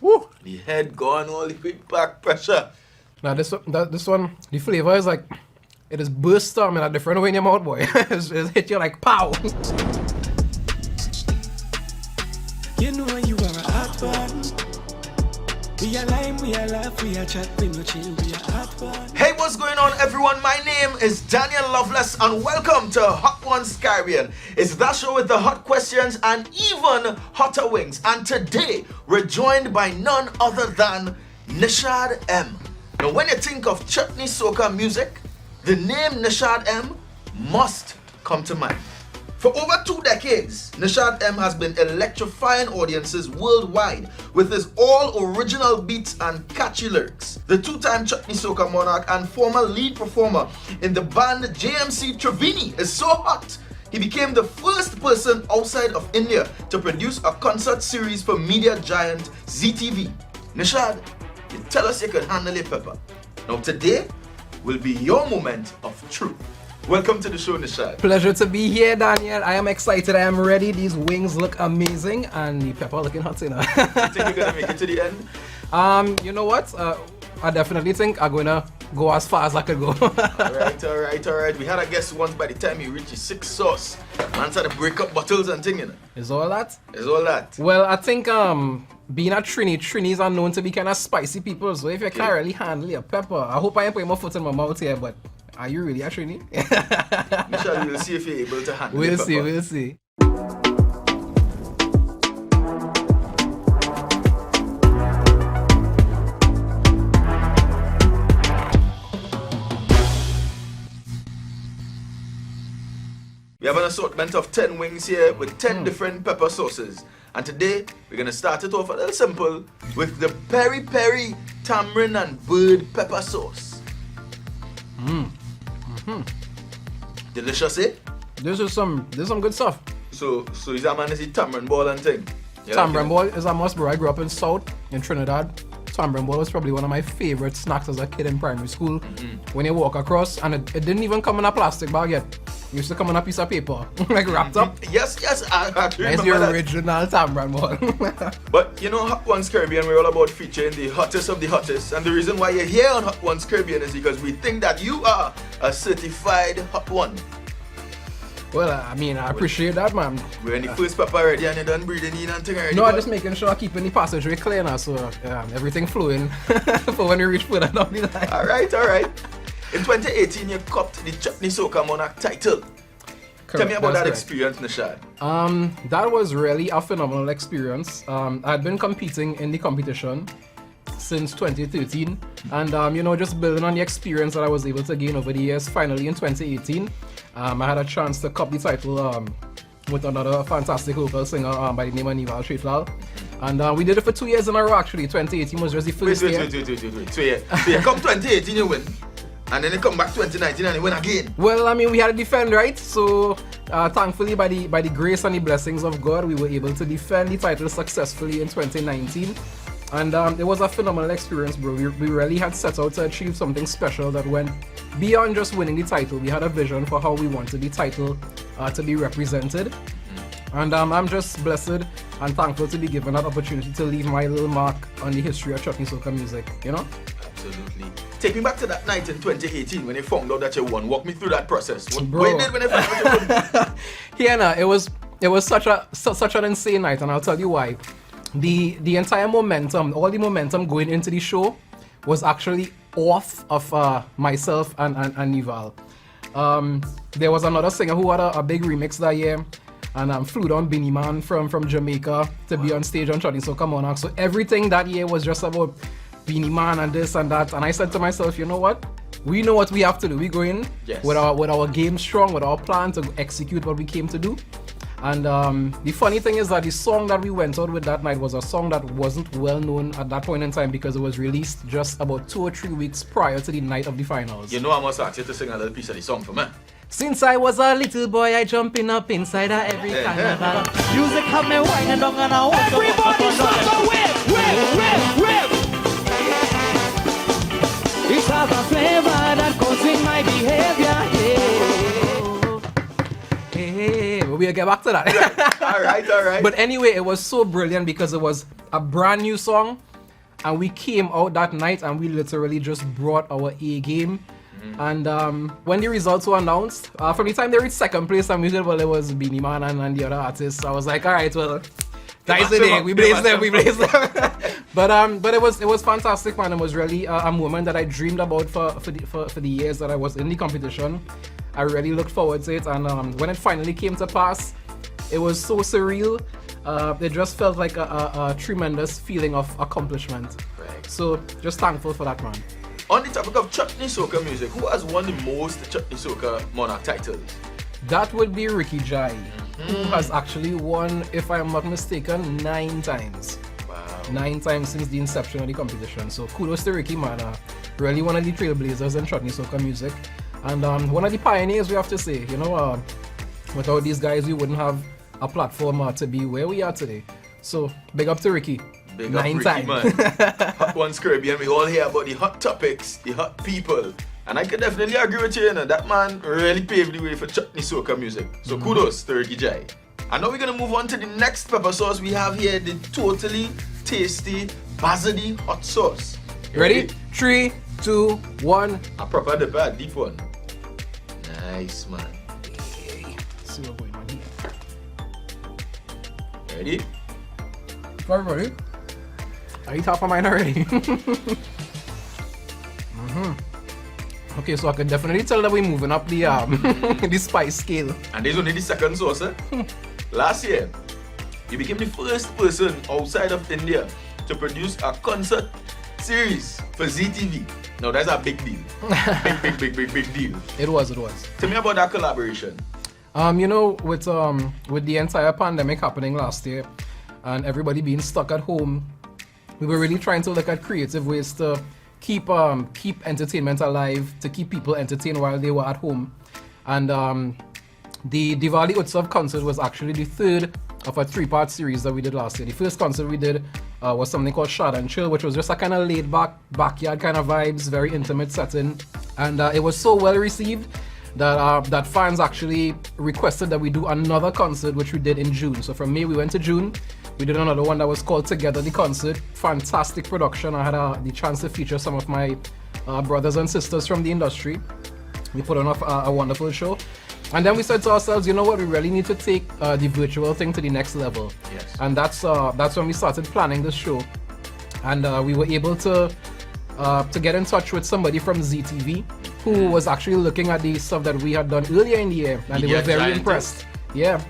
Woo! The head gone, all the quick back pressure. Now this one, the flavor is like, it is burst in a different way in your mouth, boy. It's hit you like pow. You know you are a hot one. We are lime, we are laugh, we are chat, we no chill, we are hot one. Hey, what's going on, everyone? My name is Daniel Loveless, and welcome to Hot Ones Caribbean. It's that show with the hot questions and even hotter wings. And today, we're joined by none other than Nishard M. Now, when you think of chutney soca music, the name Nishard M must come to mind. For over 2 decades, Nishard M has been electrifying audiences worldwide with his all-original beats and catchy lyrics. The two-time Chutney Soca Monarch and former lead performer in the band JMC Triveni is so hot, he became the first person outside of India to produce a concert series for media giant Zee TV. Nishard, you tell us you can handle your pepper. Now today will be your moment of truth. Welcome to the show, Nishard. Pleasure to be here, Daniel. I am excited. I am ready. These wings look amazing, and the pepper looking hot, you know. You think you're gonna make it to the end? You know what? I definitely think I'm gonna go as far as I could go. Alright. We had a guest once. By the time he reached his 6th sauce, man started to break up bottles and thing, you know. Is all that? It's all that. Well, I think being a Trinis are known to be kind of spicy people. So if you can't really handle your pepper, I hope I ain't putting my foot in my mouth here, but. Are you really a Trini? Michelle, we'll see if you're able to handle We'll see. We have an assortment of 10 wings here with 10 different pepper sauces. And today, we're going to start it off a little simple with the peri peri tamarind and bird pepper sauce. Delicious, eh? This is some good stuff. So is that man is the tamarind ball and thing? Tamarind ball is a must, bro. I grew up in South, in Trinidad. Tamarind ball was probably one of my favorite snacks as a kid in primary school. When you walk across, and it didn't even come in a plastic bag yet. It used to come on a piece of paper, like wrapped up. Yes, I That's remember the that. original tamarind ball. But you know, Hot Ones Caribbean, we're all about featuring the hottest of the hottest. And the reason why you're here on Hot Ones Caribbean is because we think that you are a certified Hot One. Well, I mean, I appreciate that, man. We're in the first pepper already and you're done breathing in and thing already. No, I'm just making sure I'm keeping the passageway clear now, so everything flowing for when we reach further down the line. Alright. In 2018, you copped the Chutney Soca Monarch title. Tell me about that experience, Nishard. That was really a phenomenal experience. I'd been competing in the competition since 2013, and just building on the experience that I was able to gain over the years. Finally, in 2018, I had a chance to cop the title with another fantastic local singer by the name of Nival Tretlal. And we did it for 2 years in a row, actually. 2018 was just the first year. Wait. So you come 2018, you win. And then you come back 2019 and you win again. Well, I mean, we had to defend, right? So, thankfully, by the grace and the blessings of God, we were able to defend the title successfully in 2019. And it was a phenomenal experience, bro. We really had set out to achieve something special that went beyond just winning the title. We had a vision for how we wanted the title to be represented. And I'm just blessed and thankful to be given that opportunity to leave my little mark on the history of Chutney Soca music, you know? Absolutely. Take me back to that night in 2018 when you found out that you won. Walk me through that process. What Bro. you did when you found out you won? Yeah, no, it was such an insane night, and I'll tell you why. The entire momentum, all the momentum going into the show was actually off of myself and Nival. There was another singer who had a big remix that year, and flew down Beanie Man from Jamaica to be on stage on Chutney Soca Monarch. So everything that year was just about Beanie Man and this and that. And I said to myself, you know what? We know what we have to do. We go in with our game strong, with our plan to execute what we came to do. And the funny thing is that the song that we went out with that night was a song that wasn't well known at that point in time because it was released just about 2 or 3 weeks prior to the night of the finals. You know I must ask you to sing a little piece of the song for me. Since I was a little boy, I jumping up inside of every carnival. Music have me whining down and I want everybody start to whip. It's has a flavor that goes in my behavior. Hey, we'll get back to that. All right. But anyway, it was so brilliant because it was a brand new song and we came out that night and we literally just brought our A game. And when the results were announced, from the time they reached second place and music, well, it was Beanie Man and the other artists. So I was like, all right, well, guys, we blaze them. But it was fantastic, man. It was really a moment that I dreamed about for the years that I was in the competition. I really looked forward to it, and when it finally came to pass, it was so surreal. It just felt like a tremendous feeling of accomplishment. Right. So just thankful for that, man. On the topic of Chutney Soca music, who has won the most Chutney Soca Monarch titles? That would be Ricky Jai, who has actually won, if I'm not mistaken, 9 times. Wow. 9 times since the inception of the competition. So kudos to Ricky, man. Really one of the trailblazers in Chutney Soca music. And one of the pioneers, we have to say. You know, without these guys, we wouldn't have a platform to be where we are today. So big up to Ricky. Big 9 up times. Ricky, man. Hot Ones Caribbean, we all hear about the hot topics, the hot people. And I can definitely agree with you, that man really paved the way for Chutney Soca music. So kudos to Ricky Jai. And now we're going to move on to the next pepper sauce we have here, the totally tasty Bazadi hot sauce. Ready? 3, 2, 1. A proper debate, deep one. Nice, man. See what's going on here. Ready? Everybody, I eat half of mine already. Okay, so I can definitely tell that we're moving up the the spice scale. And this is only the second sauce, eh? Last year, you became the first person outside of India to produce a concert series for Zee TV. Now that's a big deal. Big deal. It was. Tell me about that collaboration. You know, with the entire pandemic happening last year and everybody being stuck at home, we were really trying to look at creative ways to keep entertainment alive, to keep people entertained while they were at home. And the Diwali Utsav concert was actually the third of a 3-part series that we did last year. The first concert we did was something called Shad and Chill, which was just a kind of laid back backyard kind of vibes, very intimate setting. And it was so well received that fans actually requested that we do another concert, which we did in June. So from May we went to June. We did another one that was called Together the Concert. Fantastic production. I had the chance to feature some of my brothers and sisters from the industry. We put on a wonderful show. And then we said to ourselves, you know what, we really need to take the virtual thing to the next level. Yes. And that's when we started planning this show. And we were able to get in touch with somebody from Zee TV, who was actually looking at the stuff that we had done earlier in the year, and they were very impressed. Yeah.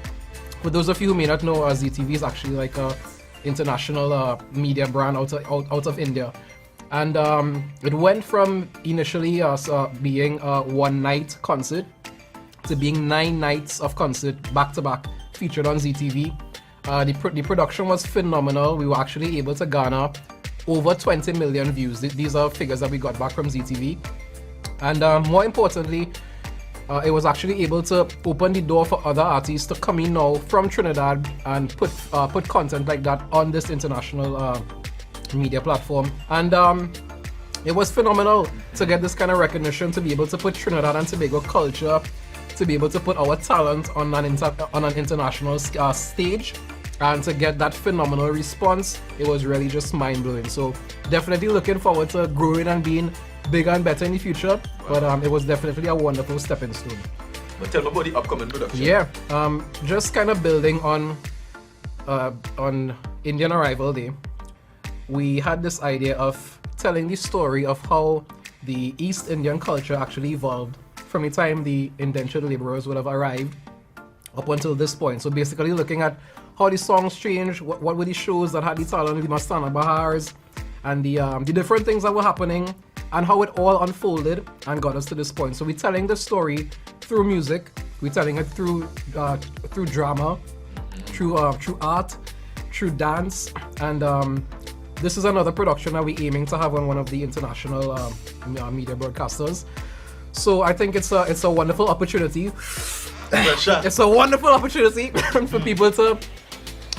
For those of you who may not know, Zee TV is actually like a international media brand out of India. And it went from initially being a 1-night concert to being 9 nights of concert back to back featured on Zee TV. The production was phenomenal. We were actually able to garner over 20 million views. These are figures that we got back from Zee TV. And more importantly, it was actually able to open the door for other artists to come in now from Trinidad and put content like that on this international media platform. And it was phenomenal to get this kind of recognition, to be able to put Trinidad and Tobago culture, to be able to put our talent on an international stage, and to get that phenomenal response. It was really just mind-blowing. So definitely looking forward to growing and being bigger and better in the future. But it was definitely a wonderful stepping stone. But tell me about the upcoming production. Yeah, just kind of building on Indian Arrival Day, we had this idea of telling the story of how the East Indian culture actually evolved from the time the indentured laborers would have arrived up until this point. So basically looking at how the songs changed, what were the shows that had the talent, the Mastana Bahars, and the different things that were happening, and how it all unfolded and got us to this point. So we're telling the story through music, we're telling it through drama, through art, through dance, and this is another production that we're aiming to have on one of the international media broadcasters. So I think it's a wonderful opportunity. It's a wonderful opportunity for people to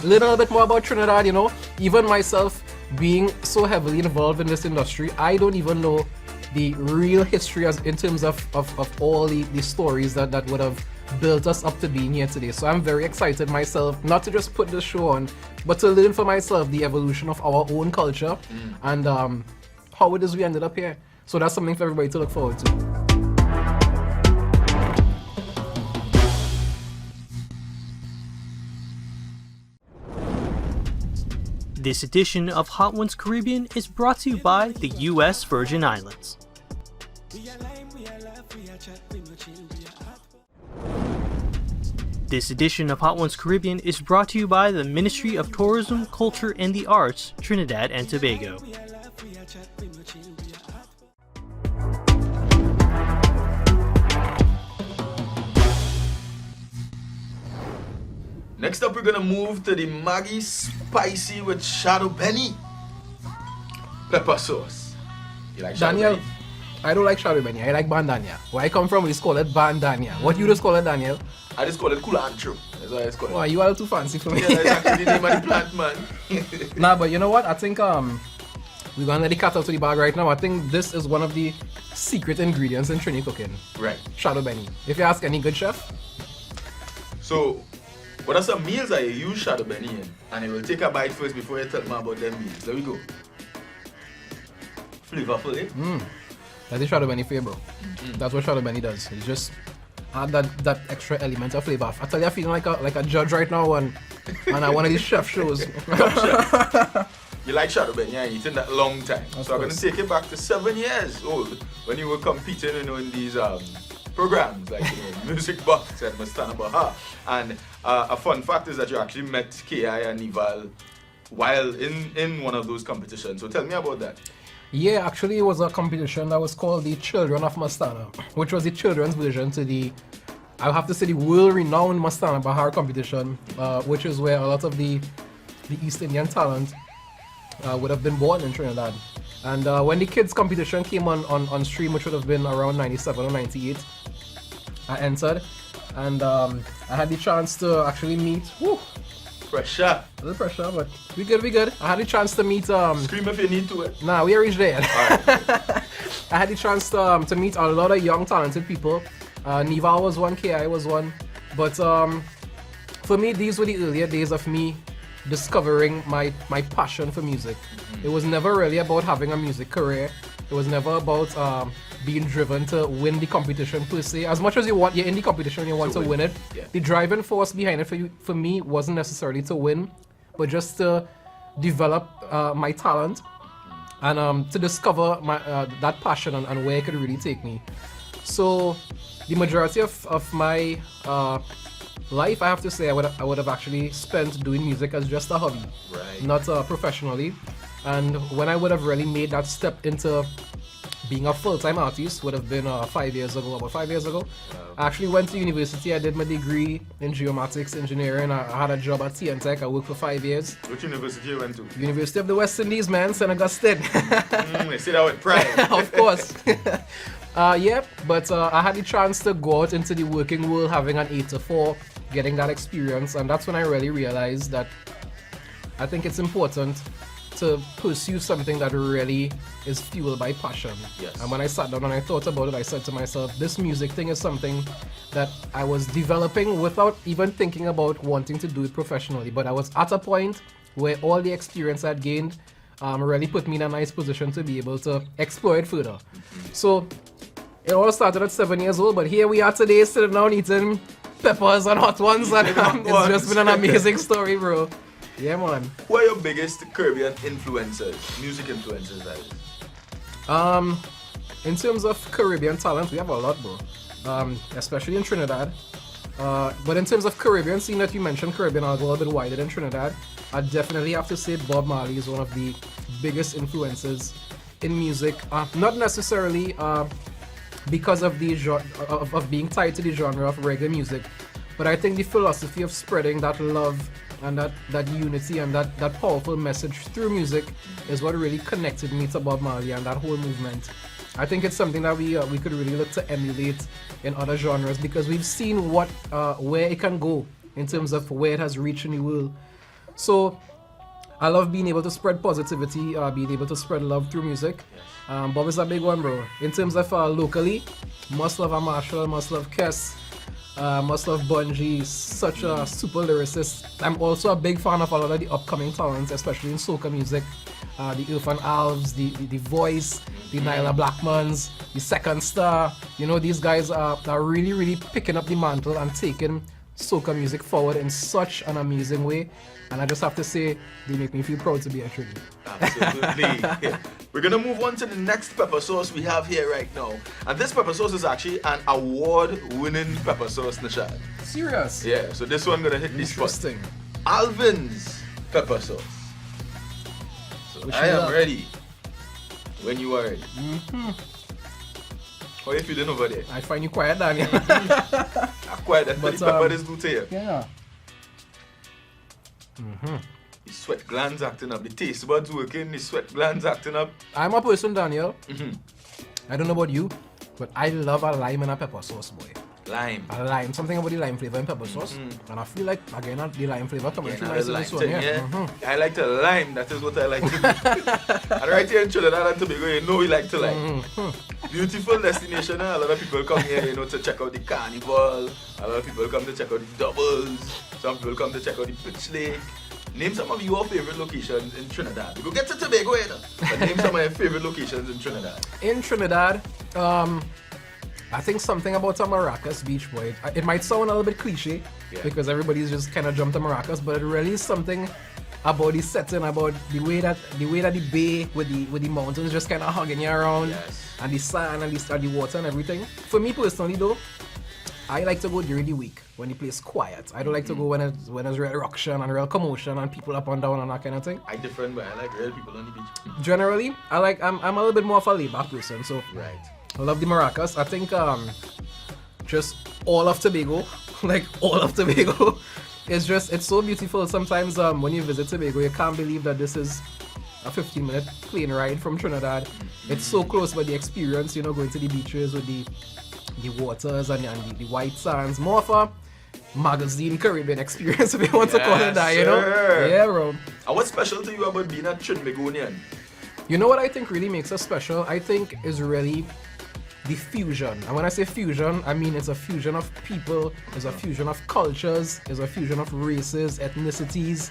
learn a little bit more about Trinidad. You know, even myself being so heavily involved in this industry, I don't even know the real history as in terms of all the stories that would have built us up to being here today. So I'm very excited myself, not to just put this show on, but to learn for myself the evolution of our own culture and how it is we ended up here. So that's something for everybody to look forward to. This edition of Hot Ones Caribbean is brought to you by the U.S. Virgin Islands. This edition of Hot Ones Caribbean is brought to you by the Ministry of Tourism, Culture and the Arts, Trinidad and Tobago. Next up, we're gonna move to the Maggi Spicy with Shadow Benny pepper sauce. You like Shadow Daniel, Benny? I don't like Shadow Benny, I like bandania. Where I come from, we just call it bandania. What you just call it, Daniel? I just call it culantro. That's what I just call it. Wow, you are too fancy for me. Yeah, that's actually the name of the plant, man. Nah, but you know what? I think we're gonna let the cat out of the bag right now. I think this is one of the secret ingredients in Trini cooking. Right. Shadow Benny. If you ask any good chef. So, what are some meals that you use Shadow Benny in? And you will take a bite first before you tell me about them meals. There we go. Flavorful, eh? That's the Shadow Benny flavor. That's what Shadow Benny does. It's just add that extra element of flavor. I tell you, I'm feeling like a judge right now on one of these chef shows. You like Shadow Benny, yeah, you eaten that long time. Of so I'm going to course. take it back to 7 years old when you were competing, in these programs like Music Box and Mastana Baha. And a fun fact is that you actually met Ki and Nival while in one of those competitions. So tell me about that. Yeah, actually it was a competition that was called the Children of Mastana, which was the children's version to the, I have to say, the world-renowned Mastana Bahar competition, which is where a lot of the East Indian talent would have been born in Trinidad. And when the kids competition came on stream, which would have been around 97 or 98, I entered, and I had the chance to actually meet, Pressure. a little pressure, but we good. I had the chance to meet, Scream if you need to it. nah, we reached there. Alright. I had the chance to meet a lot of young talented people. Nival was one, KI was one, but for me, these were the earlier days of me discovering my passion for music. It was never really about having a music career. It was never about being driven to win the competition per se. As much as you're in the competition, you want to win it. Yeah. The driving force behind it for me wasn't necessarily to win, but just to develop my talent and to discover that passion and where it could really take me. So the majority of my life, I have to say, I would have actually spent doing music as just a hobby, Right. not professionally. And when I would have really made that step into being a full-time artist would have been 5 years ago, about 5 years ago. I actually went to university, I did my degree in geomatics engineering. I had a job at TN Tech, I worked for 5 years. Which university you went to? University of the West Indies, man, St. Augustine. I say that with pride. Of course. But I had the chance to go out into the working world, having an 8 to 4, getting that experience, and that's when I really realized that I think it's important to pursue something that really is fueled by passion. Yes. And when I sat down and I thought about it, I said to myself, this music thing is something that I was developing without even thinking about wanting to do it professionally. But I was at a point where all the experience I'd gained really put me in a nice position to be able to explore it further. So it all started at 7 years old, but here we are today, sitting down eating peppers and hot ones, and it's just been an amazing story, bro. Yeah, man. Who are your biggest Caribbean influencers, music influencers, that is? In terms of Caribbean talent, we have a lot, bro. Especially in Trinidad. But in terms of Caribbean, seeing that you mentioned Caribbean, I'll go a little bit wider than Trinidad. I definitely have to say Bob Marley is one of the biggest influences in music. Not necessarily because of the of being tied to the genre of reggae music, but I think the philosophy of spreading that love and that unity and that powerful message through music is what really connected me to Bob Marley and that whole movement. I think it's something that we could really look to emulate in other genres, because we've seen where it can go in terms of where it has reached in the world. So I love being able to spread positivity, being able to spread love through music. Bob is a big one, bro. In terms of locally, must love a Marshall, must love Kess. Must love Bungie, such a super lyricist. I'm also a big fan of a lot of the upcoming talents, especially in soca music. The Irfan Alves, the Voice, the Nyla Blackmans, the Second Star. You know, these guys are really, really picking up the mantle and taking soca music forward in such an amazing way. And I just have to say, they make me feel proud to be a Trinity. Absolutely. We're gonna move on to the next pepper sauce we have here right now. And this pepper sauce is actually an award-winning pepper sauce, Nishard. Serious? Yeah, so this one gonna hit the spot. Interesting. Alvin's pepper sauce. So I am ready when you are ready. How are you feeling over there? I find you quiet, Daniel. Quiet, that's what the pepper is do to you. Yeah. The sweat glands acting up, the taste buds working, the sweat glands acting up. I'm a person, Daniel. I don't know about you, but I love a lime in a pepper sauce, boy. Lime. A lime, something about the lime flavor in pepper sauce. And I feel like, again, the lime flavor coming through nice in this one. Yeah. I like to lime, that is what I like to do. And right here in Trinidad and Tobago, you know we like to lime. Beautiful destination, a lot of people come here, you know, to check out the carnival. A lot of people come to check out the doubles. Some people come to check out the pitch lake. Name some of your favorite locations in Trinidad. We go get to Tobago, you know, but name some of your favorite locations in Trinidad. In Trinidad, I think something about a Maracas beach, boy. It might sound a little bit cliche because everybody's just kind of jumped to Maracas, but it really is something about the setting, about the way that the bay with the mountains just kind of hugging you around, and the sand and the water and everything. For me personally, though, I like to go during the week when the place is quiet. I don't like to go when it's real ruction and real commotion and people up and down and that kind of thing. I different, but I like real people on the beach. Generally, I'm a little bit more of a laid-back person, so I love the Maracas. I think just all of Tobago, like all of Tobago, it's so beautiful. Sometimes when you visit Tobago, you can't believe that this is a 15-minute plane ride from Trinidad. It's so close, but the experience, you know, going to the beaches with the waters and the white sands, more of a magazine Caribbean experience, if you want to call it that, you know? Yeah, bro. And what's special to you about being a Trinbagonian? You know what I think really makes us special? I think is really the fusion. And when I say fusion, I mean it's a fusion of people, it's a fusion of cultures, it's a fusion of races, ethnicities,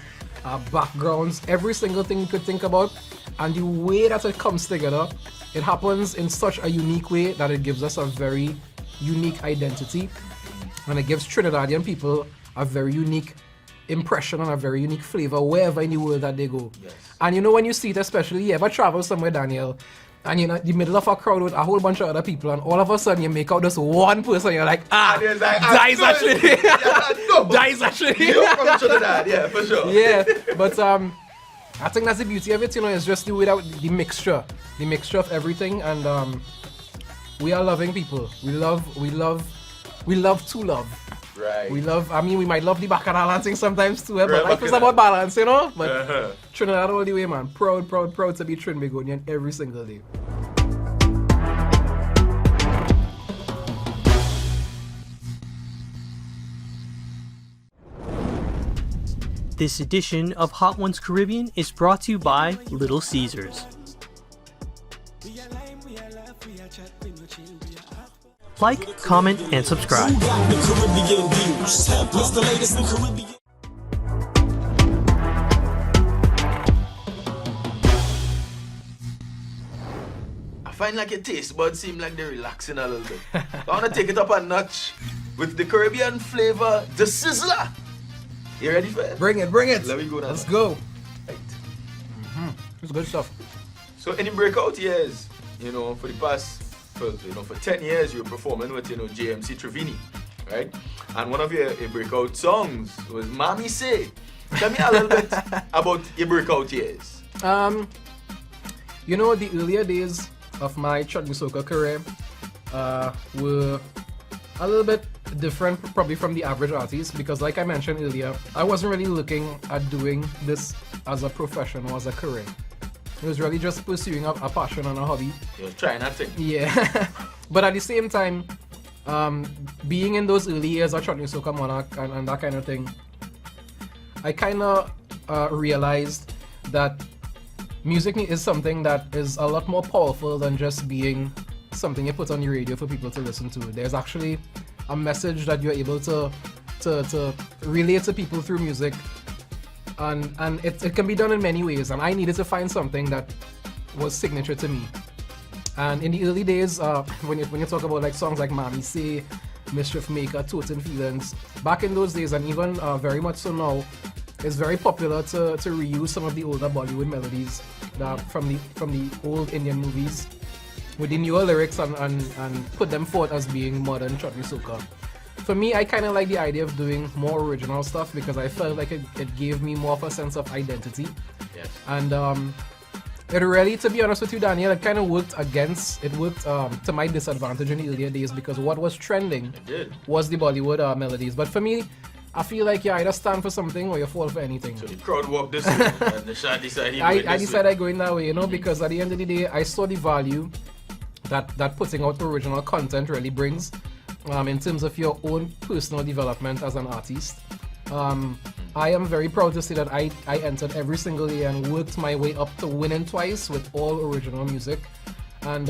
backgrounds, every single thing you could think about. And the way that it comes together, it happens in such a unique way that it gives us a very unique identity. And it gives Trinidadian people a very unique impression and a very unique flavor wherever in the world that they go. And you know, when you see it, especially, you ever travel somewhere, Daniel, and you're in the middle of a crowd with a whole bunch of other people, and all of a sudden you make out this one person, you're like, Di's actually. Di's actually. You're from Trinidad, yeah, for sure. Yeah, but I think that's the beauty of it, you know, it's just the way that the mixture of everything, and we are loving people. We love to love. Right. We might love the bacchanal dancing sometimes too, but life is about balance, you know? But Trinidad all the way, man. Proud to be Trinbagonian every single day. This edition of Hot Ones Caribbean is brought to you by Little Caesars. Like, comment, and subscribe. I find like your taste buds seem like they're relaxing a little bit. I want to take it up a notch with the Caribbean flavor, the Sizzler. You ready for it? Bring it. Let me go now. Let's go. Right. It's good stuff. So in the breakout years, you know, for 10 years you were performing with, you know, JMC Triveni, right? And one of your breakout songs was Mommy Say. Tell me a little bit about your breakout years. You know, the earlier days of my Chutney Soca career were a little bit different probably from the average artist, because like I mentioned earlier, I wasn't really looking at doing this as a profession or as a career. It was really just pursuing a passion and a hobby. You're trying that thing. Yeah. But at the same time, being in those early years of Chutney Soca Monarch and that kind of thing, I kind of realized that music is something that is a lot more powerful than just being something you put on the radio for people to listen to. There's actually a message that you're able to relate to people through music, and it can be done in many ways. And I needed to find something that was signature to me. And in the early days, when you talk about like songs like Mommy Say, Mischief Maker, Totin' Feelings, back in those days, and even very much so now, it's very popular to reuse some of the older Bollywood melodies from the old Indian movies with the newer lyrics and put them forth as being modern chutney soca. For me, I kind of like the idea of doing more original stuff because I felt like it gave me more of a sense of identity. Yes. And it really, to be honest with you, Daniel, it kind of worked to my disadvantage in the earlier days because what was trending was the Bollywood melodies. But for me, I feel like you either stand for something or you fall for anything. So the crowd walked this way, and Nishard decided I decided I go in that way, because at the end of the day, I saw the value that putting out original content really brings in terms of your own personal development as an artist. I am very proud to say that I entered every single day and worked my way up to winning twice with all original music. And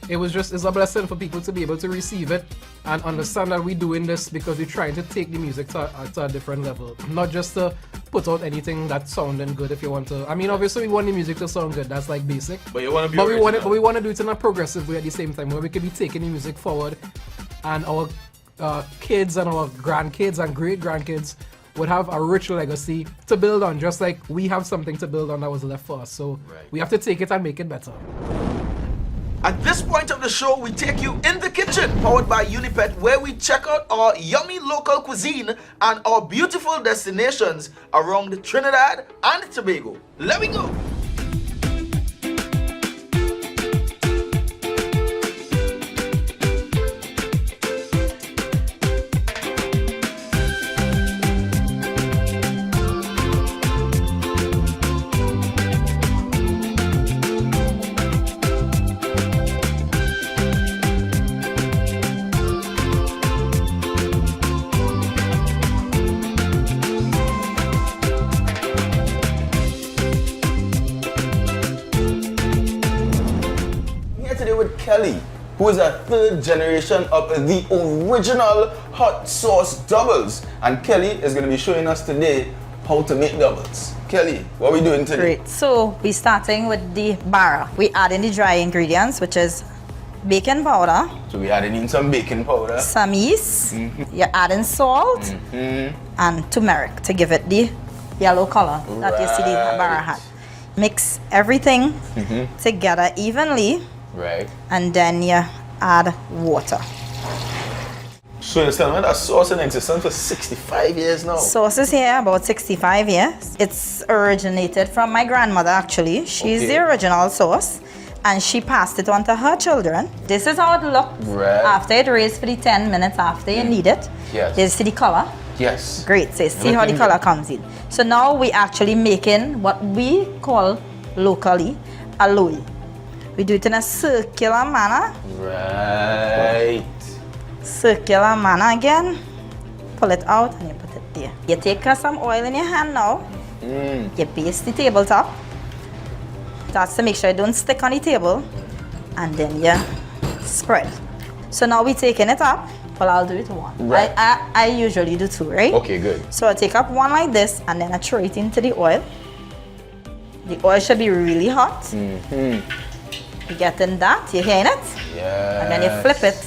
it's a blessing for people to be able to receive it and understand that we're doing this because we're trying to take the music to a different level. Not just to put out anything that's sounding good if you want to. I mean, obviously we want the music to sound good, that's like basic. But you want to be but we want to do it in a progressive way at the same time where we can be taking the music forward and our kids and our grandkids and great-grandkids would have a rich legacy to build on, just like we have something to build on that was left for us. So we have to take it and make it better. At this point of the show, we take you in the kitchen, powered by Unipet, where we check out our yummy local cuisine and our beautiful destinations around Trinidad and Tobago. Let me go. Kelly, who is a third generation of the original hot sauce doubles, and Kelly is going to be showing us today how to make doubles. Kelly, what are we doing today? Great. So we're starting with the bara. We add in the dry ingredients, which is baking powder. So we adding in some baking powder. Some yeast. You're adding salt and turmeric to give it the yellow color that you see the bara had. Mix everything together evenly. Right. And then you add water. So you're telling me that sauce in existence for 65 years now? Sauce is here about 65 years. It's originated from my grandmother actually. She's the original sauce and she passed it on to her children. This is how it looked after it raised for the 10 minutes after you need it. Yes. You see the color? Yes. Great, so you see how the color comes in. So now we actually making what we call locally a loy. We do it in a circular manner. Right. Circular manner again. Pull it out and you put it there. You take some oil in your hand now. You baste the tabletop. That's to make sure it don't stick on the table. And then you spread. So now we're taking it up. Well, I'll do it one. Right. I usually do two, right? Okay, good. So I take up one like this and then I throw it into the oil. The oil should be really hot. You get in that, you're hearing it? Yeah. And then you flip it.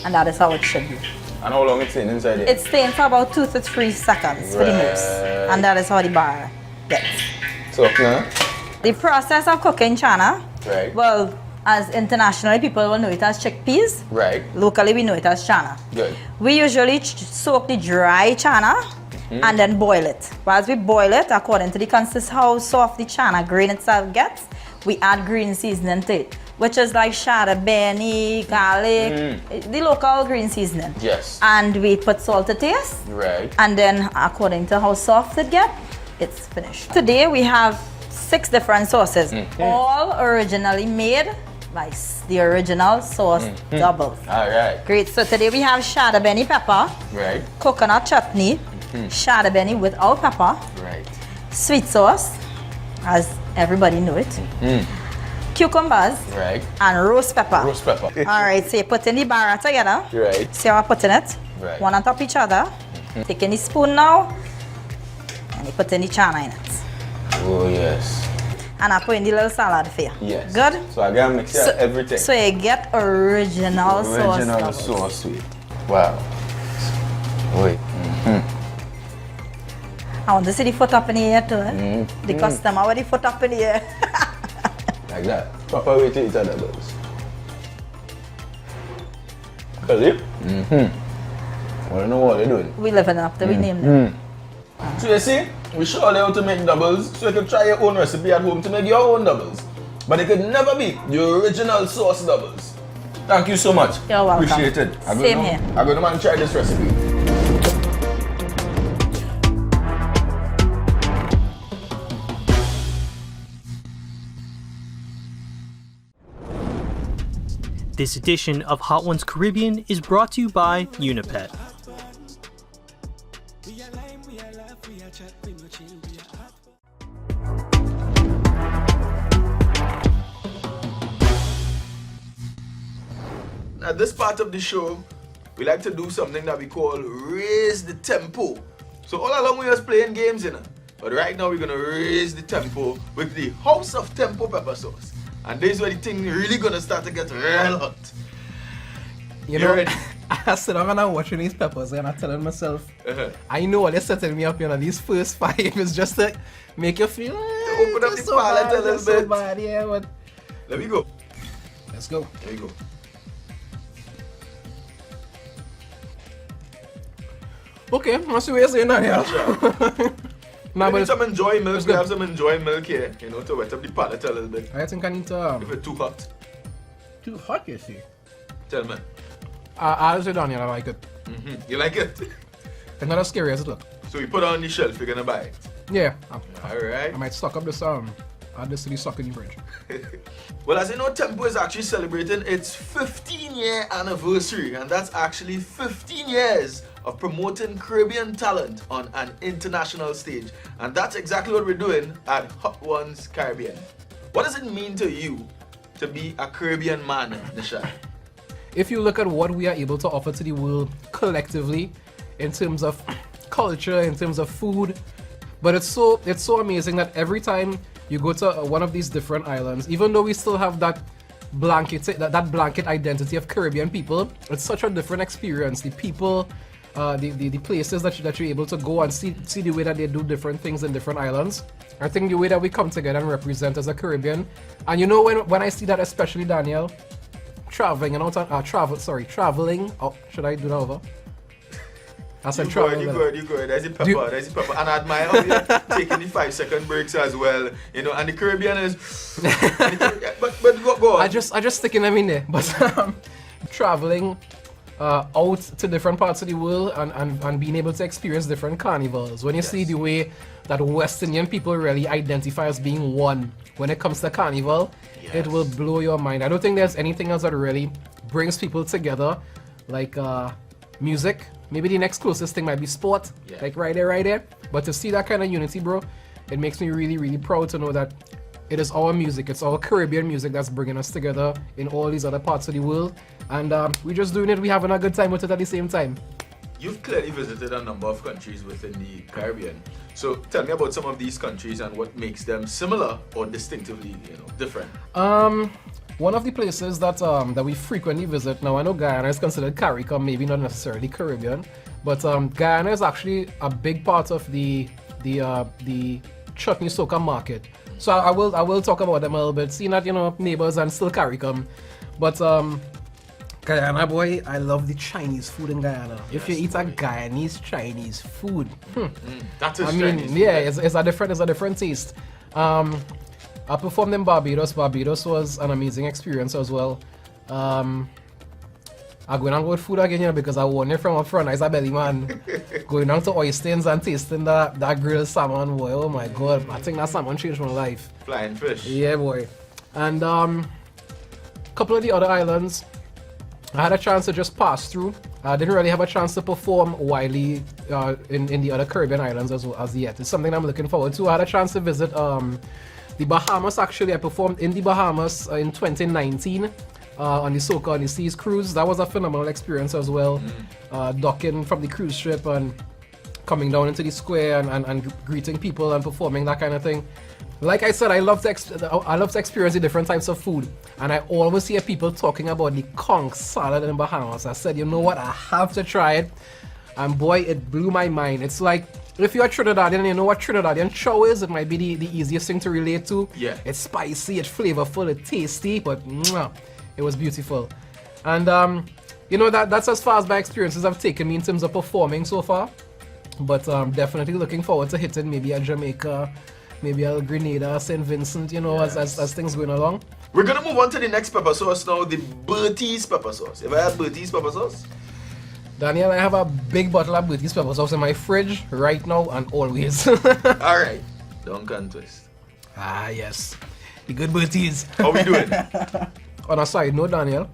And that is how it should be. And how long it's staying inside it? It's staying for about 2 to 3 seconds for the most. And that is how the bar gets. So, The process of cooking chana, well, as internationally people will know it as chickpeas. Right. Locally we know it as chana. Good. We usually soak the dry chana and then boil it. Whilst we boil it, according to the consistency how soft the chana grain itself gets, we add green seasoning to it, which is like shada beni, garlic, the local green seasoning. Yes. And we put salt to taste. Right. And then according to how soft it gets, it's finished. Today we have 6 different sauces, all originally made by the original sauce doubles. All right. Great. So today we have shada beni pepper, Right. coconut chutney, shada beni without pepper, Right. sweet sauce, as everybody know it, cucumbers, Right. and roast pepper. Roast pepper. Alright, so you put in the batter together. Right. See how I put in it? Right. One on top of each other. Taking the spoon now, and you put in the chana in it. Oh, yes. And I put in the little salad for you. Yes. Good? So I gotta mix everything. So you get original sauce. Original so sweet. Wow. Wait. I want to see the foot up in the air too. The customer with the foot up in the air. Like that. Proper way to eat other doubles. Cause it? I don't know what they're doing. We live in up to we name them. So you see, we show you how to make doubles, so you can try your own recipe at home to make your own doubles. But it could never be the original sauce doubles. Thank you so much. You're welcome. Appreciate it. Same here. I'm going to try this recipe. This edition of Hot Ones Caribbean is brought to you by Unipet. We are lime, we are laugh, we are chat, we no chill, we are hot. At this part of the show, we like to do something that we call raise the tempo. So all along we was playing games, you know. But right now we're gonna raise the tempo with the House of Tempo pepper sauce. And this is where the thing really gonna start to get real hot. You You know, ready? I sit down and I'm watching these peppers and I'm telling myself, I know they're setting me up, you know, these first 5 is just to make you feel, open up it's the palate a little it's so bit. bad, yeah, but Let me go. let's go. There you go. Okay, what's the way you're saying that, yeah? Nah, We but need some enjoy milk. it's We good. have some enjoy milk here, you know, to wet up the palate a little bit. I think I need to, If it's too hot, too hot, you see. tell me. I'll say Daniel, I like it. You like it? It's not as scary as it looks. So you put it on the shelf, you're gonna buy it. Yeah, Alright. I might stock up this, add this to the stock in the fridge. Well, as you know, Tempo is actually celebrating its 15-year anniversary, and that's actually 15 years of promoting Caribbean talent on an international stage. And that's exactly what we're doing at Hot Ones Caribbean. What does it mean to you to be a Caribbean man, Nishard? If you look at what we are able to offer to the world collectively in terms of culture, in terms of food, but it's so amazing that every time you go to one of these different islands, even though we still have that blanket identity of Caribbean people, it's such a different experience. The people, the places that you're able to go and see the way that they do different things in different islands. I think the way that we come together and represent as a Caribbean, and you know when I see that, especially Daniel, traveling. Oh, should I do that over? I said You traveling. go ahead. There's the pepper. And I admire how you're taking the 5-second breaks as well. You know, and the Caribbean is. but go on. I just sticking them in there. But traveling out to different parts of the world and being able to experience different carnivals. When you see the way that West Indian people really identify as being one when it comes to carnival, it will blow your mind. I don't think there's anything else that really brings people together like music. Maybe the next closest thing might be sport, like right there. But to see that kind of unity, bro, it makes me really, really proud to know that it is our music, it's our Caribbean music that's bringing us together in all these other parts of the world. And we're just doing it, we're having a good time with it at the same time. You've clearly visited a number of countries within the Caribbean. So tell me about some of these countries and what makes them similar or distinctively, different. One of the places that we frequently visit, now I know Guyana is considered CARICOM, maybe not necessarily Caribbean, but Guyana is actually a big part of the Chutney Soca market. So I will talk about them a little bit, seeing that, neighbors and still CARICOM. But Guyana, boy, I love the Chinese food in Guyana. If you eat a Guyanese Chinese food, That is Chinese food, yeah, it's a different taste. I performed in Barbados. Barbados was an amazing experience as well. I'm going on with food again, because I won it from up front. As a belly man, going down to oysters and tasting that grilled salmon, boy. Oh my god, I think that salmon changed my life. Flying fish. Yeah, boy. And a couple of the other islands, I had a chance to just pass through. I didn't really have a chance to perform widely in the other Caribbean islands as yet. It's something I'm looking forward to. I had a chance to visit The Bahamas, actually, I performed in the Bahamas in 2019 on the Soca on the Seas cruise. That was a phenomenal experience as well. Docking from the cruise ship and coming down into the square and greeting people and performing, that kind of thing. Like I said, I love to experience the different types of food, and I always hear people talking about the conch salad in Bahamas. I said, you know what, I have to try it, and boy, it blew my mind. It's like, if you're Trinidadian and you know what Trinidadian chow is, it might be the easiest thing to relate to. Yeah. It's spicy, it's flavorful, it's tasty, but it was beautiful. And you know, that's as far as my experiences have taken me in terms of performing so far. But definitely looking forward to hitting maybe a Jamaica, maybe a Grenada, St. Vincent, you know, as things going along. We're gonna move on to the next pepper sauce now, the Bertie's pepper sauce. Have I had Bertie's pepper sauce? Daniel, I have a big bottle of Bertie's pepper sauce in my fridge right now and always. Alright, Duncan twist. Ah, yes. The good Bertie's. How we doing? On a side note, Daniel,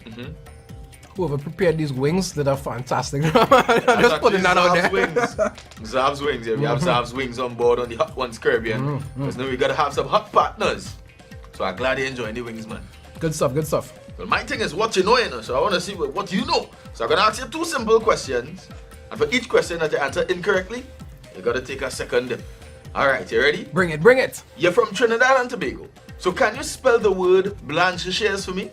whoever prepared these wings did a fantastic job. I'm just putting that out there. Zav's wings. Yeah, we have Zav's wings on board on the Hot Ones Caribbean. Because now we gotta have some hot partners. So I'm glad you're enjoying the wings, man. Good stuff, good stuff. Well, my thing is what you know, so I want to see what you know. So I'm gonna ask you 2 simple questions, and for each question that you answer incorrectly, you gotta take a second dip. Alright, you ready? Bring it, bring it. You're from Trinidad and Tobago. So can you spell the word blanchishes for me?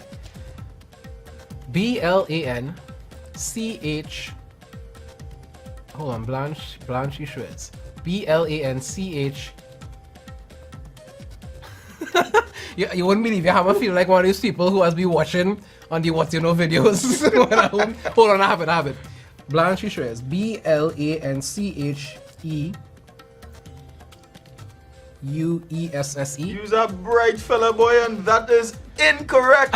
B-L-A-N-C-H. Hold on, Blanchy Shreds. B-L-A-N-C-H. You wouldn't believe you have a feel like one of these people who has been watching on the What You Know videos. Hold on, I have it. Blanchy Shreds. B-L-A-N-C-H-E-U-E-S-S-E. You's a bright fella, boy, and that is incorrect.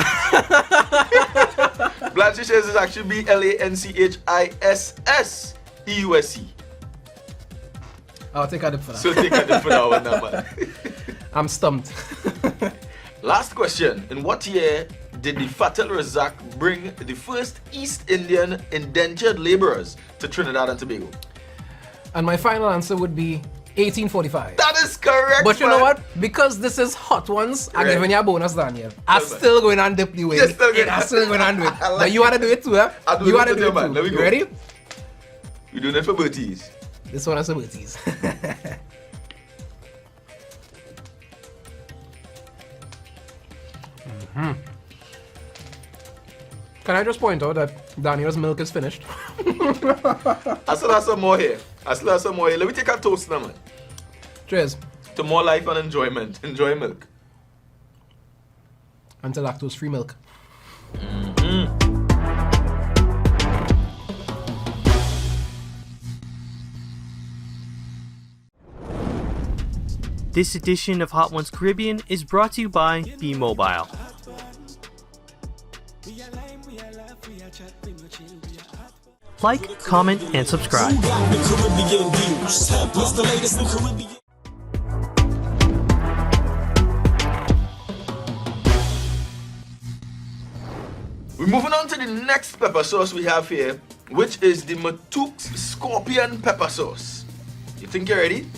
Blanchishes is actually B-L-A-N-C-H-I-S-S-E-U-S-E. I'll take a dip for that. So take a dip for that one now, man. I'm stumped. Last question. In what year did the Fatal Razak bring the first East Indian indentured laborers to Trinidad and Tobago? And my final answer would be 1845. That is correct, But you man. know what? Because this is Hot Ones, I'm Right. giving you a bonus, Daniel. I'm Tell me. still going on dip the way. You're still going- I'm still going on do it. I like But you want to do it too, huh? I'll do You it want to with do you, it man. too. Let me You go. ready? We're doing it for Bertie's. This one has a Bertie's. Can I just point out that Daniel's milk is finished? I still have some more here. Let me take a toast now, man. Cheers. To more life and enjoyment. Enjoy milk. Until lactose-free milk. This edition of Hot Ones Caribbean is brought to you by Be Mobile. Like, comment, and subscribe. We're moving on to the next pepper sauce we have here, which is the Matook's Scorpion Pepper Sauce. You think you're ready?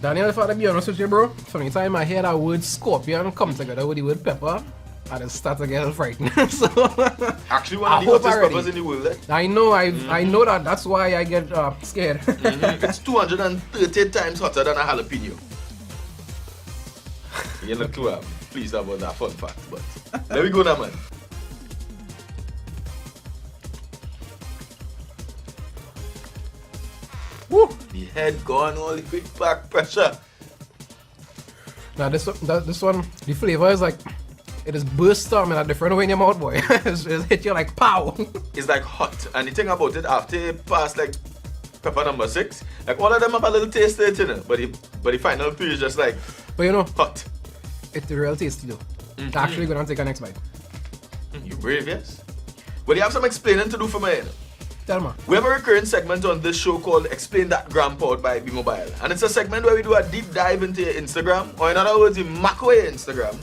Daniel, if I be honest with you, bro, from the time I hear that word scorpion come together with the word pepper, I just start to get frightened. So Actually, one I of the hope hottest already. peppers in the world. I know, I know that. That's why I get scared. It's 230 times hotter than a jalapeno. You look too pleased about that fun fact, but there we go now, man. Woo! The head gone, all the quick back pressure. Now this one, the flavor is like, it is burst in a different way in your mouth, boy. It's hit you like pow. It's like hot, and the thing about it, after you pass like pepper number 6, like all of them have a little taste to it, you know, but the final 3 is just like But you know, hot. it's the real tasty though. Actually gonna take a next bite. You brave, yes? Well, you have some explaining to do for me, you know. Tell me. We have a recurring segment on this show called Explain That Gram powered by Be Mobile. And it's a segment where we do a deep dive into your Instagram, or in other words, you macro your Instagram,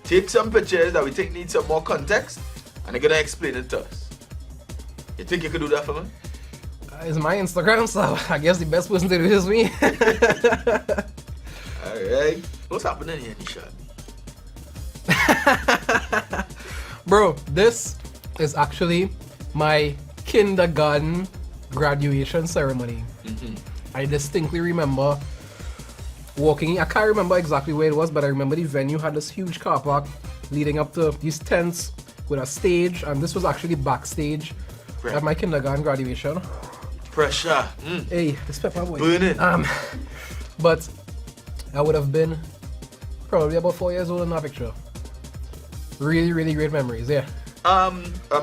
take some pictures that we think need some more context, and you're gonna explain it to us. You think you could do that for me? It's my Instagram, so I guess the best person to do is me. Alright. What's happening here, Nishard? Bro, this is actually my kindergarten graduation ceremony. I distinctly remember walking. I can't remember exactly where it was, but I remember the venue had this huge car park leading up to these tents with a stage, and this was actually backstage at my kindergarten graduation. Pressure. Hey, this pepper boy. Burn it. But I would have been probably about 4 years old in that picture. Really, really great memories, yeah. I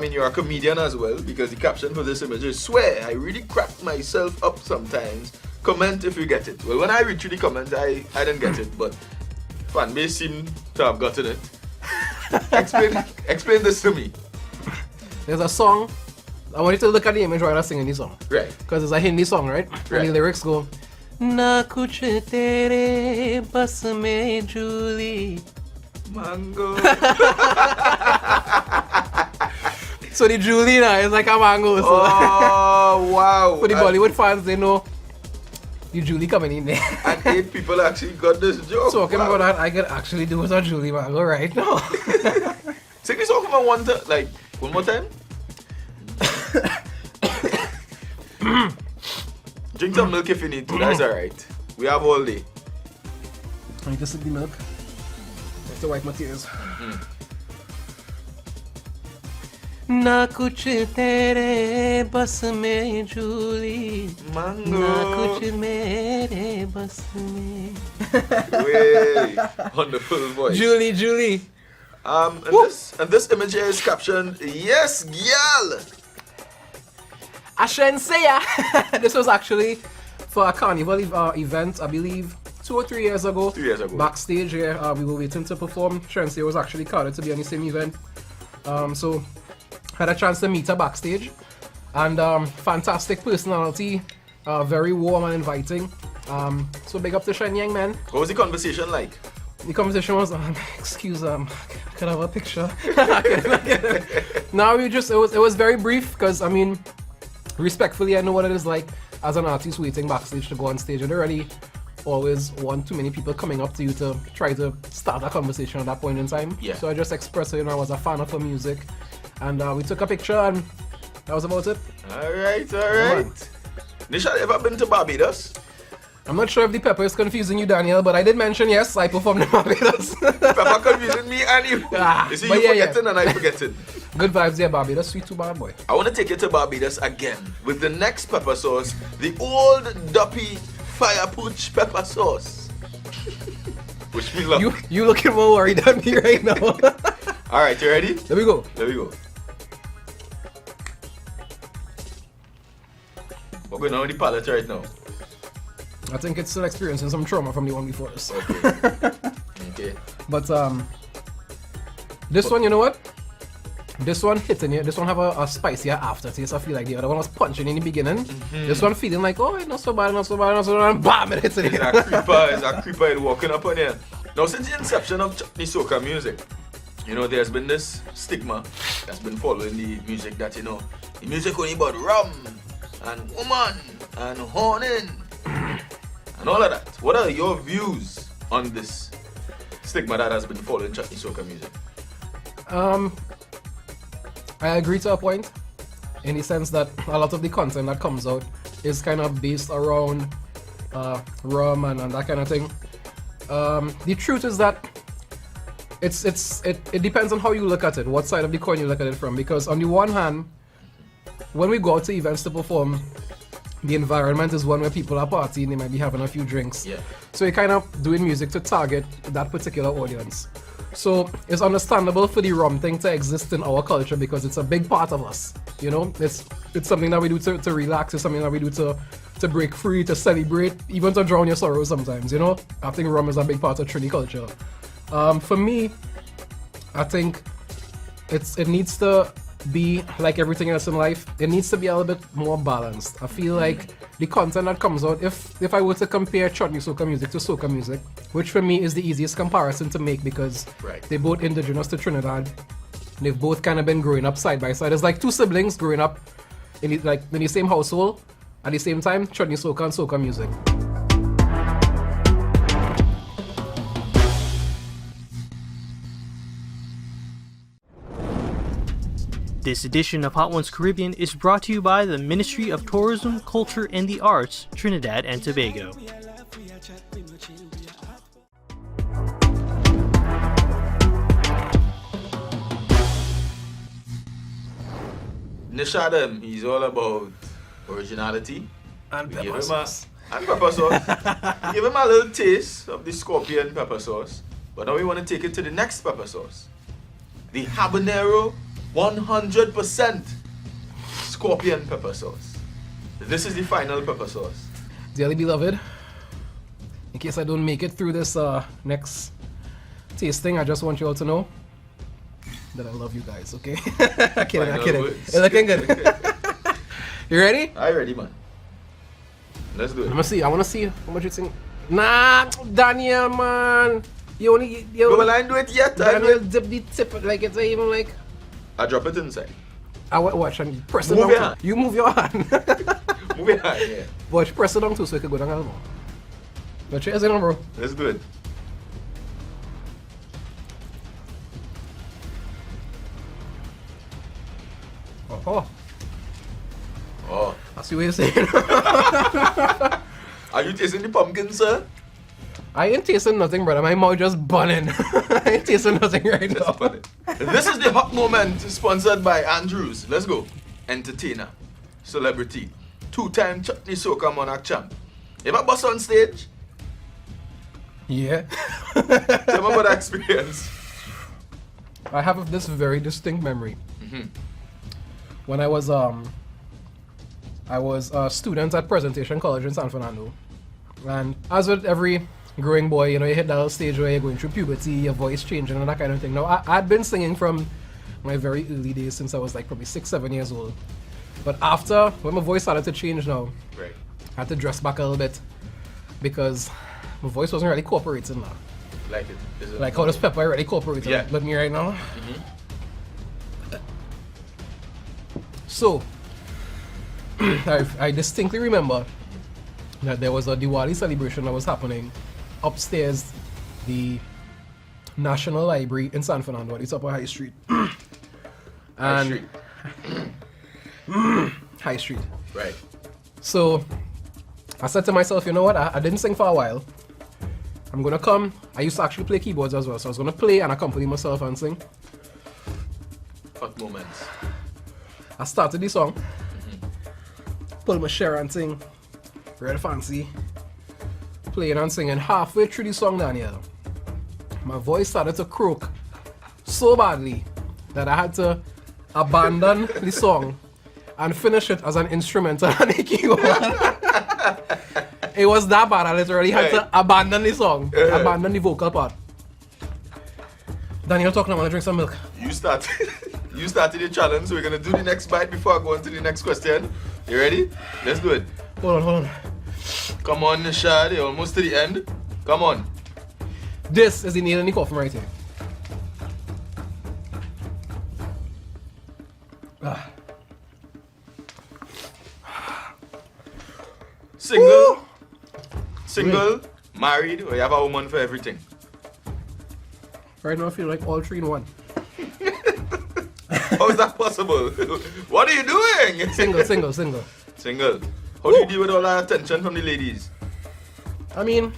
mean, you're a comedian as well, because the caption for this image is, swear, I really crack myself up sometimes. Comment if you get it. Well, when I read through the comments, I didn't get it, but fan base seem to have gotten it. Explain this to me. There's a song. I want you to look at the image while I'm singing the song. Right. Because it's a Hindi song, right? And the lyrics go, Na kuch tere bas mein Julie. Mango. So the Julie now is like a mango. So. Oh, wow. For the Bollywood fans, they know the Julie coming in there. And 8 people actually got this joke. Talking about that, I could actually do with a Julie mango right now. Sing this song for one more time. Drink some milk if you need to, that's alright. We have all day. I need to sip the milk. I have to wipe my tears. Na kuch tere bas mein Julie. Mango. Na kuch mere bas mein. Way. Wonderful voice. Julie. And this image here is captioned, yes, girl. I shouldn't say ya. This was actually for a carnival event, I believe 2 or 3 years ago. 3 years ago. Backstage here, we were waiting to perform. Shense was actually called to be on the same event. So had a chance to meet her backstage. And fantastic personality, very warm and inviting. So big up to Shen Yang, man. What was the conversation like? The conversation was, excuse, could I have a picture? No, it was very brief because, I mean, respectfully, I know what it is like as an artist waiting backstage to go on stage, and there really always want too many people coming up to you to try to start a conversation at that point in time. Yeah. So I just expressed, I was a fan of her music, and we took a picture, and that was about it. Alright. Nishard, ever been to Barbados? I'm not sure if the pepper is confusing you, Daniel, but I did mention, yes, I performed in Barbados. Pepper confusing me and you. You see, you forgetting and I forgetting. Good vibes, yeah, Barbados, sweet too bad, boy. I want to take you to Barbados again with the next pepper sauce, the old duppy fire pooch pepper sauce. Wish me luck. You looking more worried than me right now. Alright, you ready? There we go. We're going on with the palette right now. I think it's still experiencing some trauma from the one before this. Okay. But this one, you know what? This one hitting you. This one have a spicier aftertaste. I feel like the other one was punching in the beginning. This one feeling like, oh, not so bad, and bam, it hits it. It's a creeper walking up on here. Now, since the inception of Chutney Soca music, there's been this stigma that's been following the music that, the music only about rum and woman and horning and all of that. What are your views on this stigma that has been following Chutney Soca music? I agree to a point, in the sense that a lot of the content that comes out is kind of based around rum and that kind of thing. The truth is that it depends on how you look at it, what side of the coin you look at it from. Because on the one hand, when we go out to events to perform, the environment is one where people are partying, they might be having a few drinks. Yeah. So you're kind of doing music to target that particular audience. So it's understandable for the rum thing to exist in our culture because it's a big part of us. It's something that we do to relax. It's something that we do to break free, to celebrate, even to drown your sorrows sometimes. I think rum is a big part of Trini culture. For me, I think it needs to be like everything else in life. It needs to be a little bit more balanced. I feel like the content that comes out, if I were to compare Chutney Soca music to soca music, which for me is the easiest comparison to make because they're both indigenous to Trinidad, they've both kind of been growing up side by side. It's like two siblings growing up in the same household at the same time, Chutney Soca and soca music. This edition of Hot Ones Caribbean is brought to you by the Ministry of Tourism, Culture and the Arts, Trinidad and Tobago. Nishard M, he's all about originality. And We give pepper him sauce. and pepper sauce. We give him a little taste of the scorpion pepper sauce. But now we want to take it to the next pepper sauce. The habanero 100% scorpion pepper sauce. This is the final pepper sauce. Dearly beloved, in case I don't make it through this next tasting, I just want you all to know that I love you guys, okay? I'm kidding, I'm Final kidding. words. It's looking good. You ready? Are you ready, man? Let's do it. Let me see. I want to see how much you think. Nah, Daniel, man. You only. But will I do it yet? I Daniel will. dip the tip like it's even like. I drop it inside. I watch and press it Move down. your too. hand. You move your hand. Move your hand, yeah. Watch, press it down too so it can go down a little more. But cheers, in, bro. Let's do it. Oh, Oh. I see what you're saying. Are you tasting the pumpkin, sir? I ain't tasting nothing, brother. My mouth just burning. I ain't tasting nothing right That's now. funny. This is the hot moment sponsored by Andrews. Let's go. Entertainer, celebrity, two-time Chutney Soca Monarch champ. You ever bust on stage? Yeah. Tell me about that experience. I have this very distinct memory. When I was a student at Presentation College in San Fernando, and as with every growing boy, you know, you hit that little stage where you're going through puberty, your voice changing and that kind of thing. Now, I'd been singing from my very early days since I was like probably 6-7 years old. But after, when my voice started to change now, Right. I had to dress back a little bit because my voice wasn't really cooperating now. Like it. Is it Like how this pepper really cooperating Yeah. with me right now. So, I distinctly remember that there was a Diwali celebration that was happening upstairs the National Library in San Fernando at the top of High Street. High Street. High Street. Right. So I said to myself, you know what? I didn't sing for a while. I'm gonna come. I used to actually play keyboards as well, so I was gonna play and accompany myself and sing. Hot moments. I started the song, pulled my share and sing, real fancy, playing and singing. Halfway through the song, Daniel, my voice started to croak so badly that I had to abandon the song and finish it as an instrumental on the keyboard. It was that bad. I literally had to abandon the song, abandon the vocal part. Daniel talking, I want to drink some milk. You start. You started the challenge, so we're gonna do the next bite before I go on to the next question. You ready? Let's do it. Hold on. Come on, Nishad, you're almost to the end. Come on. This is the nail in the coffin right here. Single, married, or you have a woman for everything. Right now I feel like all three in one. How is that possible? What are you doing? Single. Single. How do you deal with all that attention from the ladies? I mean,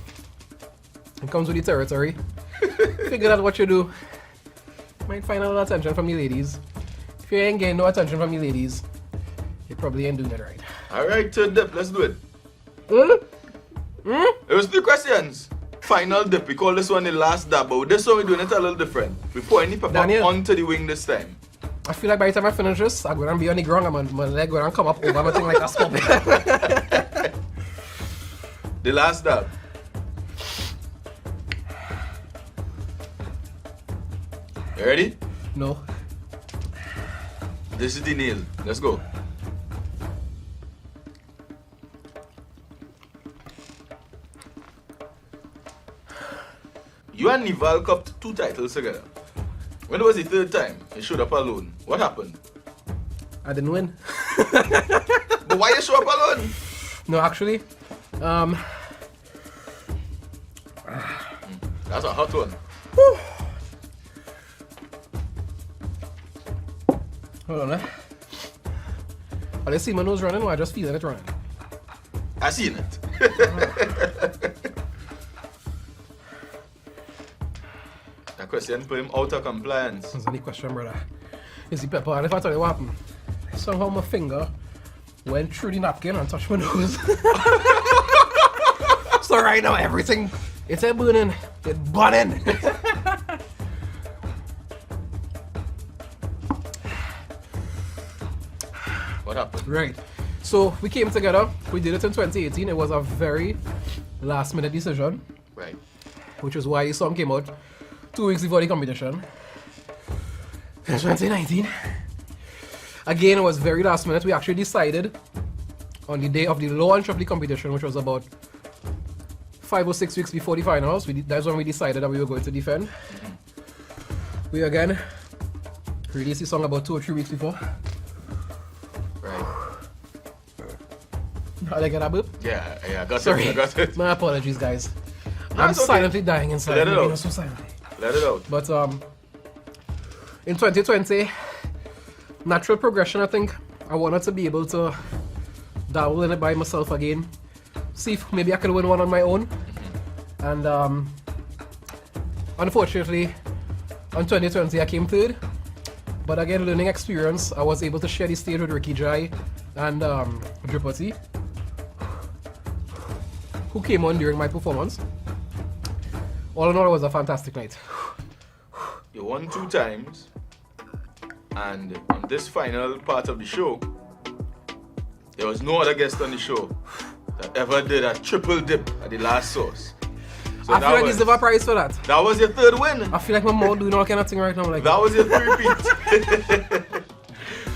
it comes with the territory. Figure out what you do. Might find a little attention from the ladies. If you ain't getting no attention from the ladies, you probably ain't doing it right. Alright, third dip, let's do it. Hmm? It was 3 questions. Final dip, we call this one the last dab, but with this one we're doing it a little different. We pour any pepper Daniel. onto the wing this time. I feel like by the time I finish this, I'm gonna be on the ground and my leg gonna come up over my thing like a scorpion. The last dab. You ready? No. This is the nail. Let's go. You and Nival cupped 2 titles together. When it was the 3rd time, you showed up alone. What happened? I didn't win. But why you show up alone? No, actually, That's a hot one. Hold on, Are you see my nose running or I just feel it running? I seen it. That question put him out of compliance. That's the question, brother. You see, Pepper, and if I tell you what happened, somehow my finger went through the napkin and touched my nose. So right now, everything, it's a burning, it's burning. What happened? Right. So we came together, we did it in 2018. It was a very last minute decision. Right. Which is why the song came out 2 weeks before the competition. In 2019. Again, it was very last minute. We actually decided on the day of the launch of the competition, which was about 5 or 6 weeks before the finals. That's when we decided that we were going to defend. We again released the song about 2 or 3 weeks before. Right. How did I get that boop? Yeah, I got Sorry. it. I got it. My apologies, guys. No, I'm it's okay. silently dying inside. Let it Maybe out. not so silently. Let it out. But in 2020, natural progression, I think I wanted to be able to dabble in it by myself again. See if maybe I could win one on my own. And unfortunately, on 2020 I came third. But again, learning experience, I was able to share the stage with Ricky Jai and Drupati, who came on during my performance. All in all, it was a fantastic night. You won 2 times, and on this final part of the show, there was no other guest on the show that ever did a triple dip at the last sauce. So I feel like there's a prize for that. that was your 3rd win. I feel like my mouth doing all kind of thing right now. Like That was your 3-peat.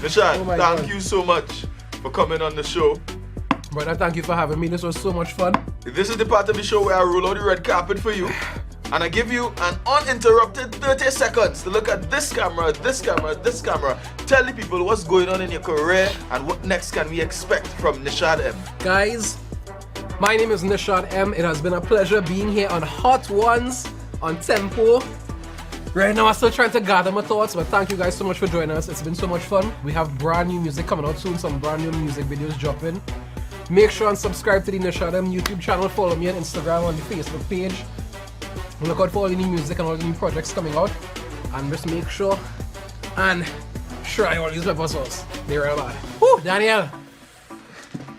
Nishard, Oh my thank God. you so much for coming on the show. Brother, thank you for having me. This was so much fun. This is the part of the show where I roll out the red carpet for you, and I give you an uninterrupted 30 seconds to look at this camera, this camera, this camera. Tell the people what's going on in your career and what next can we expect from Nishard M. Guys, my name is Nishard M. It has been a pleasure being here on Hot Ones on Tempo. Right now I'm still trying to gather my thoughts, but thank you guys so much for joining us. It's been so much fun. We have brand new music coming out soon, some brand new music videos dropping. Make sure and subscribe to the Nishard M YouTube channel. Follow me on Instagram, on the Facebook page. Look out for all the new music and all the new projects coming out. And just make sure and try all these pepper sauce. They're real bad. Woo, Daniel.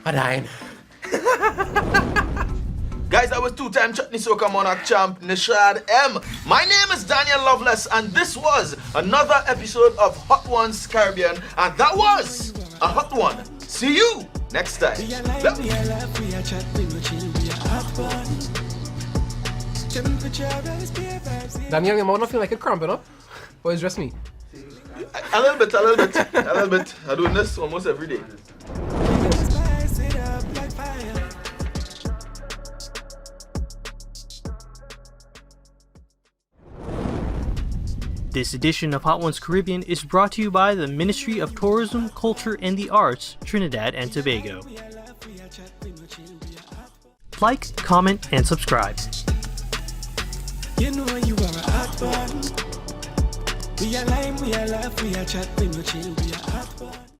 I'm dying. Guys, that was 2-time Chutney Soca Monarch champ Nishard M. My name is Daniel Loveless, and this was another episode of Hot Ones Caribbean, and that was a hot one. See you next time. We are live, we are laugh, we are chat, we no chill, we are have fun. Temperature rise, beer vibes, Daniel, your mouth not feel like it cramping up? Or it's just me? A little bit, a little bit, a little bit. I'm doing this almost every day. spice it up like fire. This edition of Hot Ones Caribbean is brought to you by the Ministry of Tourism, Culture and the Arts, Trinidad and Tobago. We are laugh, we are chat, we no chill, we are have fun. Like, comment, and subscribe. You know you are a hot one. We are lime, we are laugh, we are chat, we no chill, we are have fun.